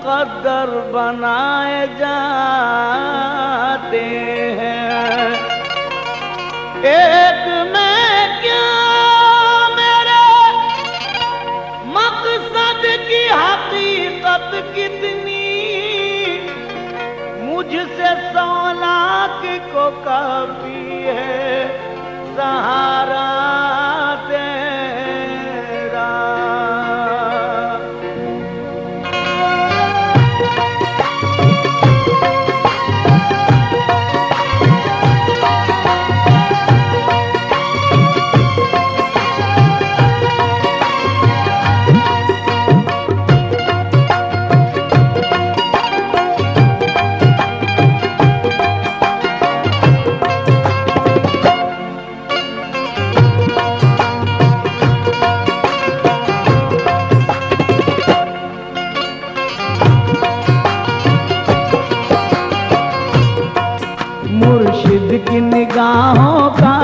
मुकद्दर बनाए जाते हैं। एक में क्या मेरे मकसद की हकीकत कितनी, मुझसे 100 लाख को काफी है सहारा तेरा। मुर्शिद की निगाहों का,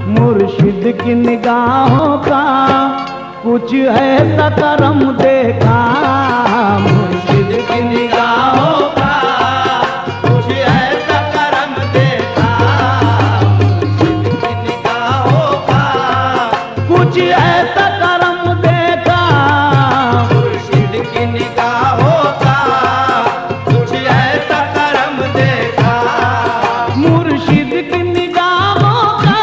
मुर्शिद की निगाहों का कुछ ऐसा करम देखा। मुर्शिद की निगाहों का कुछ ऐसा करम देखा। मुर्शिद की निगाहों का कुछ ऐसा करम देखा। मुर्शिद की निगाहों का कुछ ऐसा करम देखा। मुर्शिद की निगाहों का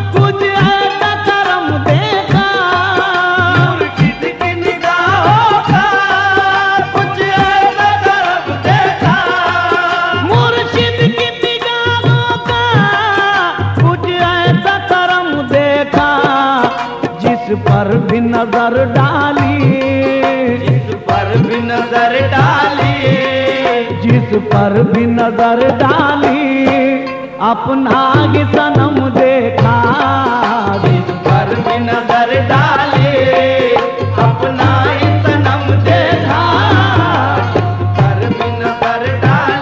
कुछ ऐसा करम देखा। मुर्शिद की निगाहों का कुछ ऐसा करम देखा। मुर्शिद की निगाहों का कुछ ऐसा करम देखा। जिस पर भी नजर डाली, जिस पर भी नजर डाली, जिस पर भी नजर डाली अपना ही सनम देखा। जिस पर भी नजर डाली अपना ही सनम देखा। जिस पर भी नजर डाली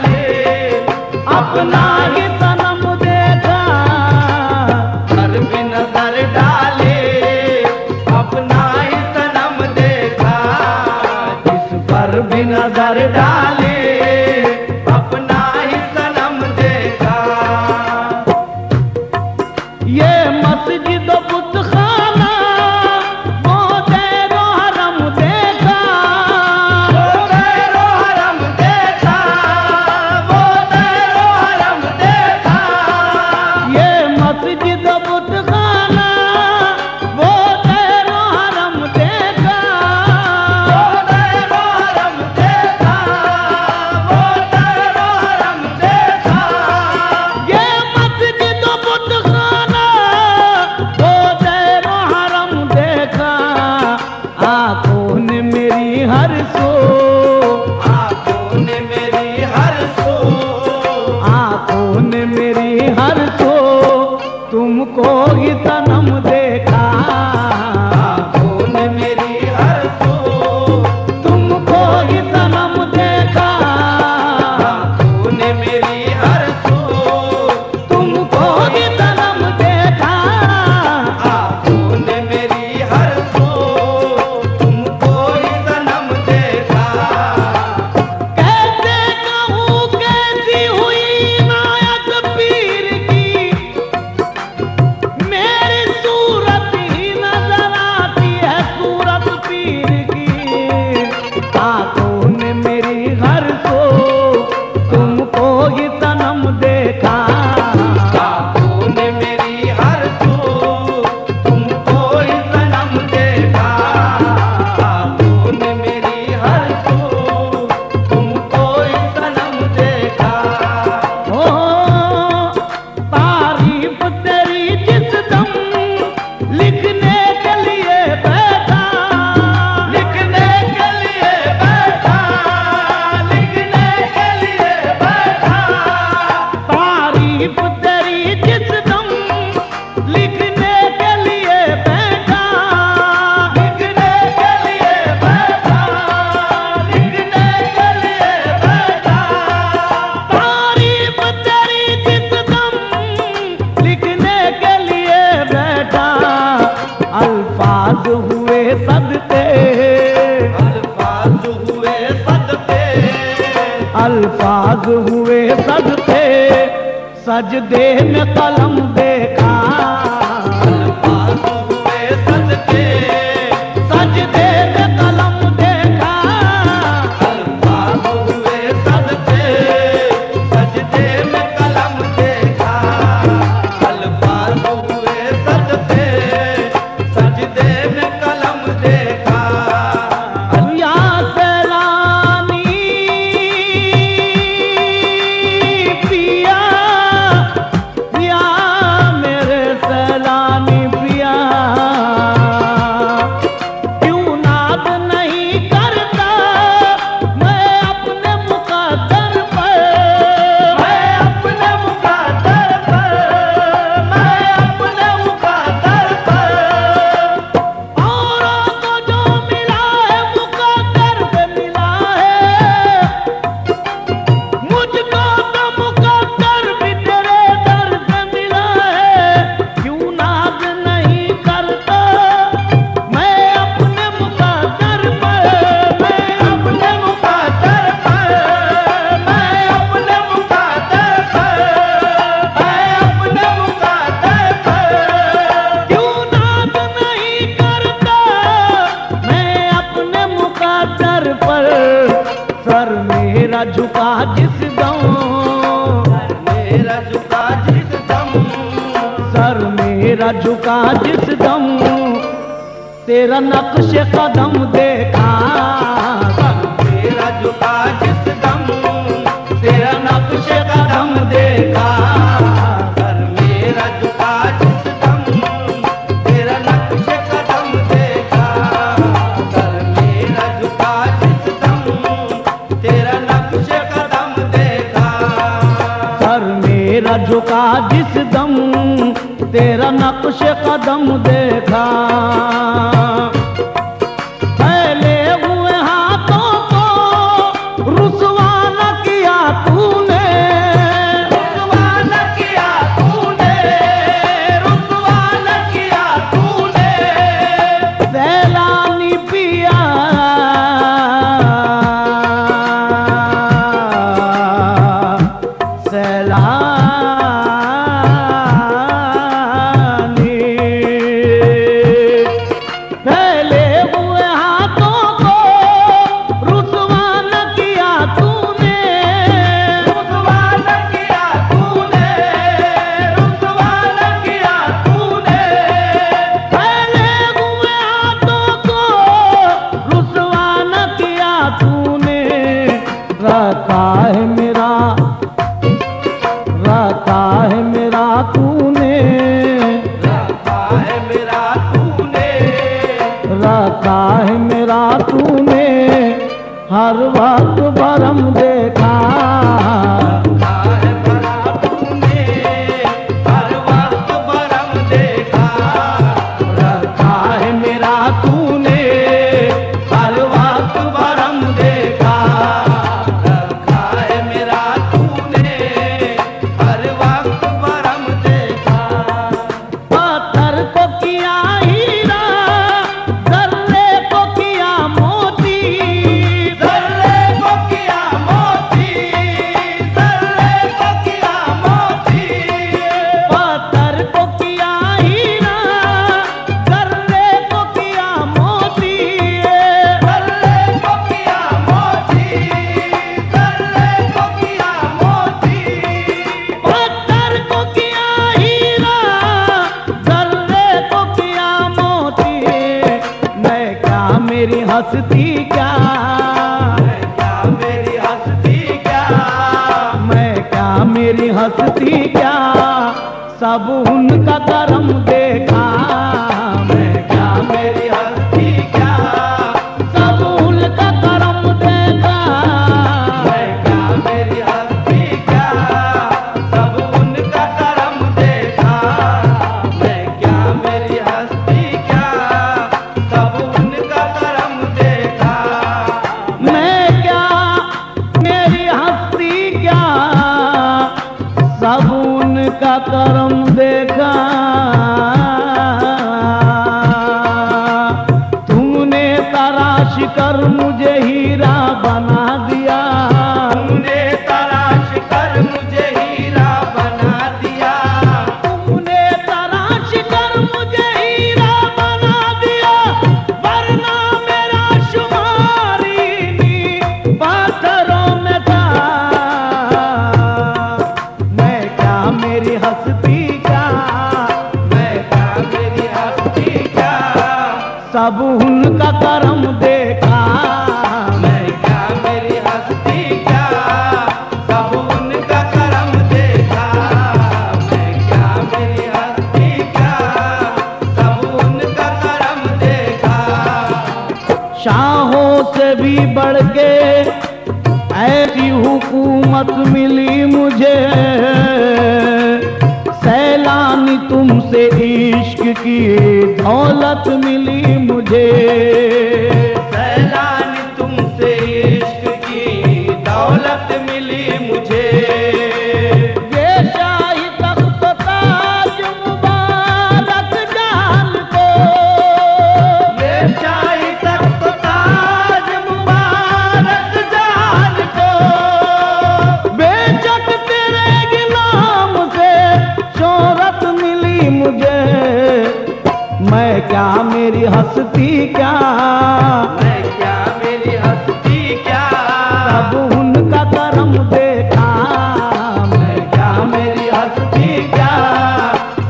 अपना ही सनम देखा। पर भी नजर डाली अपना ही सनम देखा। जिस पर भी नजर डाली अपना ही सनम देखा। ये मस्जिद बुतखाना वो दैरो हरम देखा। वो दैरो हरम देखा। वो दैरो हरम देखा। ये मस्जिद बुतखाना वो दैरो हरम देखा। वो दैरो हरम देखा। वो दैरो हरम देखा। ये मस्जिद बुतखाना वो दैरो हरम देखा। आंखों ने मेरी हर सो, आंखों ने मेरी हर सो, आंखों ने मेरी हर सो तुमको ही सनम देखा। आंखों ने मेरी हर सो तुमको ही सनम देखा। आंखों ने मेरी हर सो तुमको ही सनम देखा। आंखों ने मेरी हर सो तुमको ही सनम देखा। कैसे कहूँ कैसी हुई नायक पीर की, मेरी सूरत ही नजर आती है सूरत पीर की। आंखों ने मेरी हर सो तुमको ही सनम देखा। आंखों ने मेरी हर सो तुमको ही सनम देखा। आंखों ने मेरी हर सो तुमको ही सनम देखा। ओ तारीफ तेरी जिस दम लिखने के लिए बैठा, लिखने के लिए बैठा, लिखने के लिए बैठा। तारीफ तेरी जिस दम लिखने के लिए बैठा, लिखने के लिए बैठा, लिखने के लिए बैठा। तारीफ तेरी जिस दम लिखने के लिए बैठा। अल्फाज हुए सदके, अल्फाज हुए सदके। अल्फाज हुए सजते, सजदे में कलम देखा। अल्फाज हुए सजते, सजदे में कलम देखा। अल्फाज हुए सजते, सजदे में कलम देखा। अल्फाज हुए सजते, सजदे में कलम देखा। या सैलानी पिया, या मेरे सैलानी पिया, क्यों नाद नहीं करता मैं अपने मुकद्दर पर। मैं अपने मुकद्दर पर, मैं अपने मुकद्दर पर। औरों को जो मिला है मुकद्दर पे मिला है, मुझको तो मुकद्दर भी तेरे दर से मिला है। क्यों नाज नहीं करता मैं अपने मुकद्दर पर। मैं अपने मुकद्दर पर, मैं अपने मुकद्दर पर, मैं अपने मुकद्दर पर। क्यों नाज नहीं करता मैं अपने मुकद्दर पर। सर मेरा झुका जिस दम, सर मेरा झुका जिस दम, सर मेरा झुका जिस दम, तेरा नक्श कदम देखा। सर मेरा झुका जिस दम, तेरा नक्श कदम देखा। सर मेरा झुका जिस दम, तेरा नक्श कदम देखा। सर मेरा झुका जिस दम, तेरा नक्श कदम देखा। सर मेरा झुका जिस दम, तेरा नक्श कदम देखा। फैले हुए हाथों को रुसवा न किया तूने, रुसवा न किया तूने, रुसवा न किया तूने। सैलानी पिया, सैलानी, फैले हुए हाथों को रुसवा न किया तूने, रुसवा न किया तूने, रुसवा न किया तूने। फैले हुए हाथों को रुसवा न किया तूने। रखा है मेरा, रखा है मेरा तूने, रखा है मेरा तूने, रखा है मेरा तूने, हर वक्त भरम देखा। रखा है मेरा तूने, हर वक्त भरम देखा। रखा है मेरा तूने, हर वक्त भरम देखा। रखा है मेरा तूने, हर वक्त भरम देखा। पत्थर को किया हीरा, जर्रे को किया मोती, जर्रे को किया मोती, जर्रे को किया मोती। पत्थर को किया हीरा, जर्रे को किया मोती, जर्रे को किया मोती, जर्रे को किया मोती। पत्थर को किया हीरा, जर्रे को किया मोती। मैं क्या मेरी हस्ती क्या, मैं क्या मेरी हस्ती क्या, मैं क्या मेरी हस्ती क्या, सब उनका करम देखा। मैं क्या मेरी हस्ती क्या, सब उनका करम देखा। मैं क्या मेरी हस्ती क्या, सब उनका करम देखा। मैं क्या मेरी हस्ती क्या, सब उनका करम देखा। मैं क्या मेरी हस्ती क्या, सब उनका करम देखा। तुमने तराश कर मुझे हीरा बना दिया, तुमने तराश सब उनका करम देखा। मैं क्या मेरी हस्ती क्या, सब उनका करम देखा। मैं क्या मेरी हस्ती क्या, सब उनका करम देखा। शाहों से भी बढ़ के ऐसी हुकूमत मिली मुझे, सैलानी तुमसे इश्क की दौलत मिली मुझे। सैलानी तुमसे इश्क की दौलत मिली मुझे। ये शाही तख्त ताज मुबारक जान को, ये शाही तख्त ताज मुबारक जान को। बेशक तेरे गिलाम से शोहरत मिली मुझे। मैं क्या मेरी हस्ती क्या, मैं क्या मेरी हस्ती क्या, सब उनका करम देखा। मैं क्या मेरी हस्ती क्या,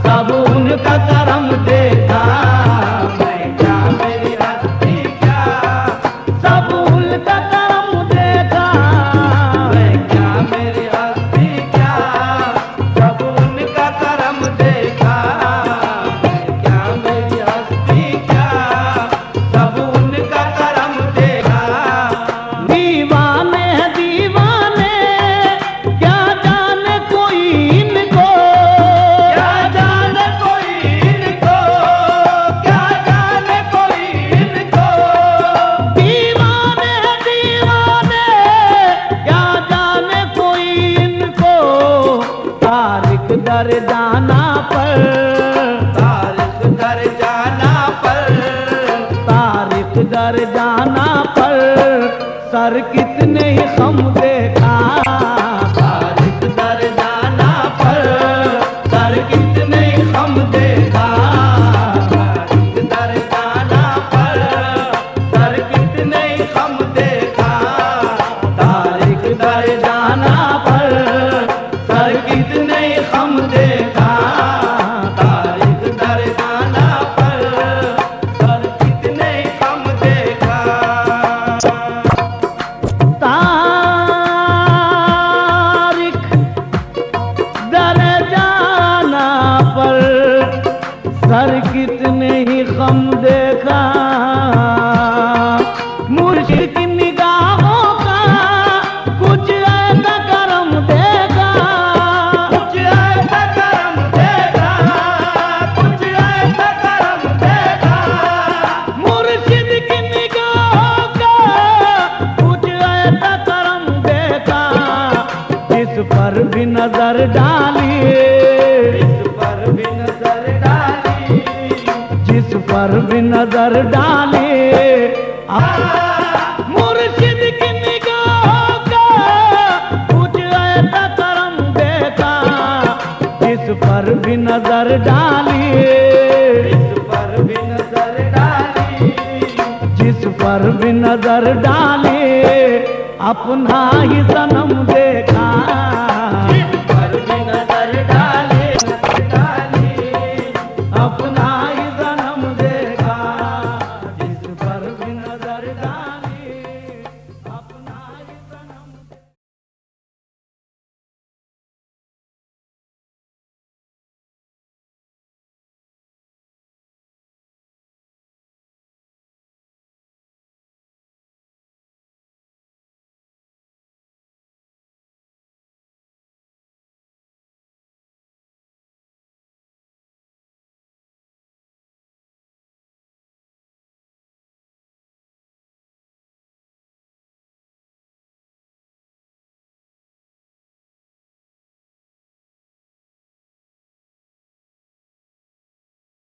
सब उनका करम देखा। मैं क्या मेरी हस्ती क्या, सब उनका करम देखा। मैं क्या मेरी हस्ती क्या, सब उनका करम देखा। मैं क्या मेरी हस्ती क्या, सब उनका करम देखा। दीवाने हैं दीवाने, क्या जाने कोई इनको, क्या जाने कोई इनको, क्या जाने कोई इनको। दीवाने हैं दीवाने, क्या जाने कोई इनको। तारिक दर जाना पर, तारिक दर जाना पर, तारिक दर जाना पर सर कितने ही खम देखा। तारिक दर जाना पर, सर कितने हम देखा। तारिक दर जाना पर, सर कितने हम देखा। तारिक दर जाना पर, सर कितने हम देखा। तारिक दर जाना पर, सर कितने हम देखा। तारिक दर जाना पर सर कितने ही खम देखा। मुर्शिद की निगाहों का कुछ ऐसा करम देखा। कुछ ऐसा करम देखा, कुछ ऐसा करम देखा। मुर्शिद की निगाहों का कुछ ऐसा करम देखा, जिस पर भी नजर डाली, इस पर भी नजर डाली, जिस पर भी नजर डाली। मुर्शिद की निगाहों का कुछ ऐसा करम देखा, जिस पर भी नजर डाली, इस पर भी नजर डाली। जिस पर भी नजर डाली। अपना ही सनम देखा, इस पर भी नजर डाली।